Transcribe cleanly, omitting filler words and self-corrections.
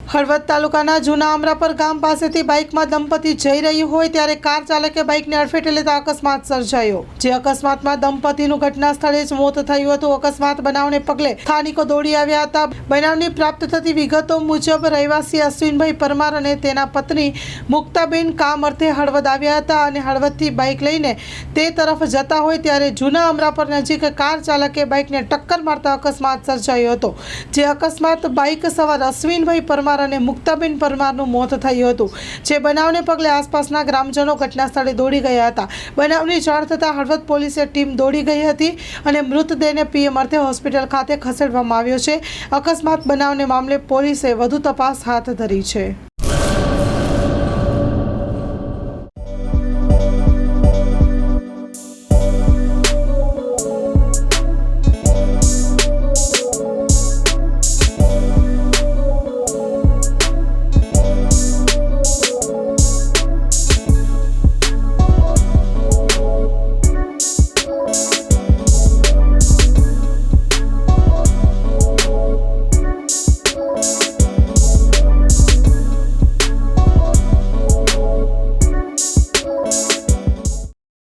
હળવદ તાલુકાના જૂના અમરાપર ગામ પાસેથી બાઇકમાં દંપતી જઈ રહ્યું હોય ત્યારે કાર ચાલકે બાઇકને અડફેટે લેતા અકસ્માત સર્જાયો। જે અકસ્માતમાં દંપતીનું ઘટના સ્થળે જ મોત થયું હતું। અકસ્માત બનાવને પગલે સ્થાનિકો દોડી આવ્યા હતા। બનાવની પ્રાપ્ત થતી વિગતો મુજબ રહેવાસી અશ્વિનભાઈ પરમાર અને તેના પત્ની મુક્તાબેન કામ અર્થે હળવદ આવ્યા હતા અને હળવદથી બાઇક લઈને તે તરફ જતા હોય ત્યારે જૂના અમરાપર નજીક કાર ચાલકે બાઇકને ટક્કર મારતા અકસ્માત સર્જાયો હતો। જે અકસ્માત બાઇક સવાર અશ્વિનભાઈ પરમાર અને મુક્તાબેન પરમારનું મોત થયું હતું। જે બનાવને પગલે આસપાસના ગ્રામજનો ઘટના સ્થળે દોડી ગયા હતા। બનાવની જાણ થતાં હળવદ પોલીસે ટીમ દોડી ગઈ હતી અને મૃતદેહને પીએમ અર્થે હોસ્પિટલ ખાતે ખસેડવામાં આવ્યો છે। અકસ્માત બનાવને મામલે પોલીસે વધુ તપાસ હાથ ધરી છે।